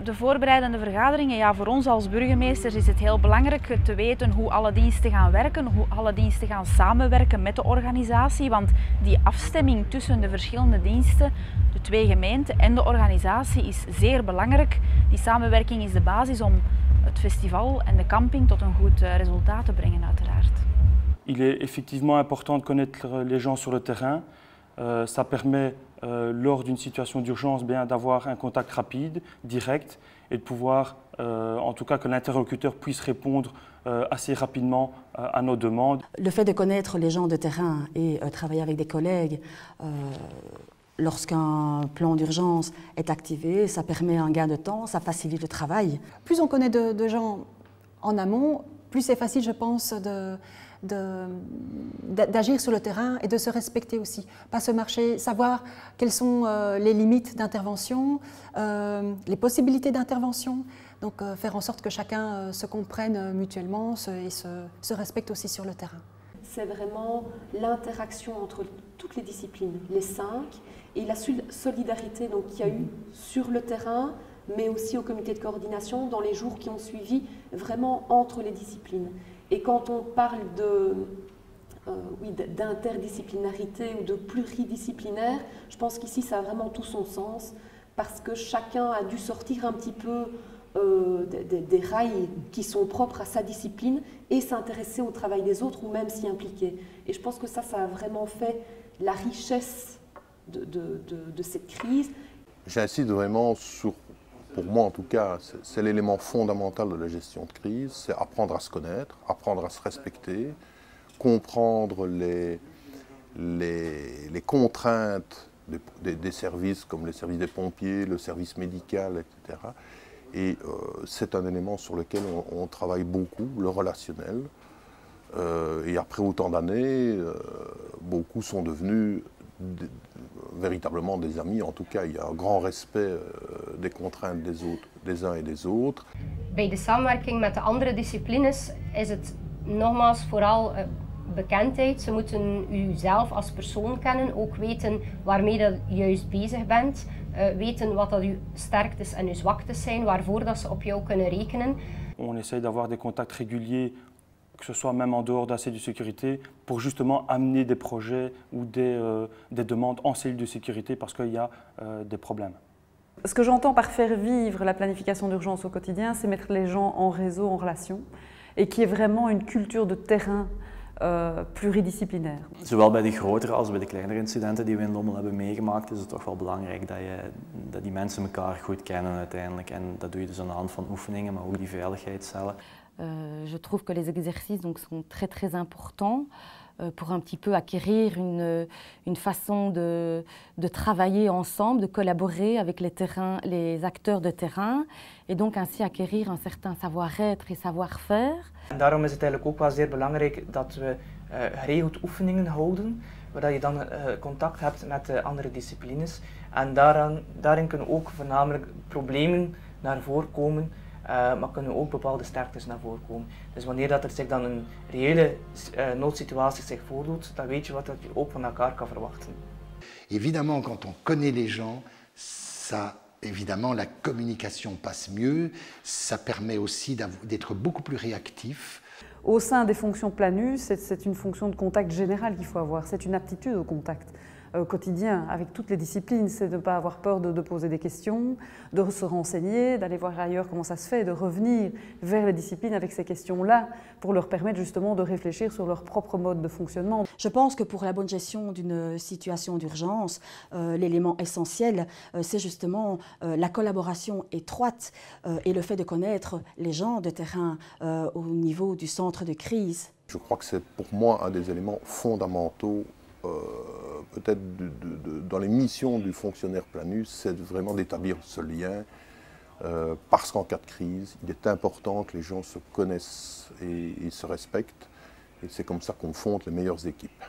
De voorbereidende vergaderingen, ja, voor ons als burgemeesters is het heel belangrijk te weten hoe alle diensten gaan werken, hoe alle diensten gaan samenwerken met de organisatie. Want die afstemming tussen de verschillende diensten, de twee gemeenten en de organisatie is zeer belangrijk. Die samenwerking is de basis om het festival en de camping tot een goed resultaat te brengen, uiteraard. Il est effectivement important de connaître les gens sur le terrain. Ça permet, lors d'une situation d'urgence, d'avoir un contact rapide, direct, et de pouvoir, en tout cas, que l'interlocuteur puisse répondre assez rapidement à nos demandes. Le fait de connaître les gens de terrain et travailler avec des collègues, lorsqu'un plan d'urgence est activé, ça permet un gain de temps, ça facilite le travail. Plus on connaît de gens en amont, plus c'est facile, je pense, d'agir sur le terrain et de se respecter aussi. Pas se marcher, savoir quelles sont les limites d'intervention, les possibilités d'intervention. Donc faire en sorte que chacun se comprenne mutuellement et se respecte aussi sur le terrain. C'est vraiment l'interaction entre toutes les disciplines, les 5, et la solidarité qu'il y a eu sur le terrain, mais aussi au comité de coordination dans les jours qui ont suivi, vraiment entre les disciplines. Et quand on parle d'interdisciplinarité ou de pluridisciplinaire, je pense qu'ici ça a vraiment tout son sens, parce que chacun a dû sortir un petit peu des rails qui sont propres à sa discipline et s'intéresser au travail des autres ou même s'y impliquer. Et je pense que ça a vraiment fait la richesse de cette crise. J'insiste vraiment sur, pour moi en tout cas, c'est l'élément fondamental de la gestion de crise, c'est apprendre à se connaître, apprendre à se respecter, comprendre les contraintes des services comme les services des pompiers, le service médical, etc. Et c'est un élément sur lequel on travaille beaucoup, le relationnel. Et après autant d'années, beaucoup sont devenus véritablement des amis. En tout cas, il y a un grand respect des contraintes des uns et des autres. Bij de samenwerking met de andere disciplines is het nogmaals vooral bekendheid. Ze moeten u zelf als persoon kennen, ook weten waarmee dat je juist bezig bent. Weten wat dat uw sterktes en uw zwaktes zijn, waarvoor dat ze op jou kunnen rekenen. On essaye d'avoir des contacts réguliers, que ce soit même en dehors de la cellule de sécurité, pour justement amener des projets ou des demandes en cellule de sécurité parce qu'il y a des problèmes. Ce que j'entends par faire vivre la planification d'urgence au quotidien, c'est mettre les gens en réseau, en relation, et qu'il y ait vraiment une culture de terrain pluridisciplinaire. Zowel bij de grotere als bij de kleinere incidenten die we in Lommel hebben meegemaakt, is het toch wel belangrijk dat die mensen elkaar goed kennen uiteindelijk. En dat doe je dus aan de hand van oefeningen, maar ook die veiligheidscellen. Je trouve que les exercices sont très importants pour un petit peu acquérir une façon de travailler ensemble, de collaborer avec les acteurs de terrain et donc ainsi acquérir un certain savoir-être et savoir-faire. En daarom is het eigenlijk ook wel zeer belangrijk dat we geregeld oefeningen houden, waar je dan contact hebt met de andere disciplines. En daarin kunnen ook voornamelijk problemen naar voren komen, maar kunnen ook bepaalde sterktes naar voren komen. Dus wanneer dat er zich dan een reële noodsituatie zich voordoet, dan weet je wat je ook van elkaar kan verwachten. Évidemment, quand on connaît les gens, évidemment, la communication passe mieux, ça permet aussi d'être beaucoup plus réactif. Au sein des fonctions planus, c'est une fonction de contact général qu'il faut avoir, c'est une aptitude au contact quotidien avec toutes les disciplines, c'est de ne pas avoir peur de poser des questions, de se renseigner, d'aller voir ailleurs comment ça se fait, de revenir vers les disciplines avec ces questions-là pour leur permettre justement de réfléchir sur leur propre mode de fonctionnement. Je pense que pour la bonne gestion d'une situation d'urgence, l'élément essentiel, c'est justement la collaboration étroite et le fait de connaître les gens de terrain au niveau du centre de crise. Je crois que c'est pour moi un des éléments fondamentaux peut-être dans les missions du fonctionnaire planus, c'est vraiment d'établir ce lien parce qu'en cas de crise, il est important que les gens se connaissent et se respectent et c'est comme ça qu'on fonde les meilleures équipes.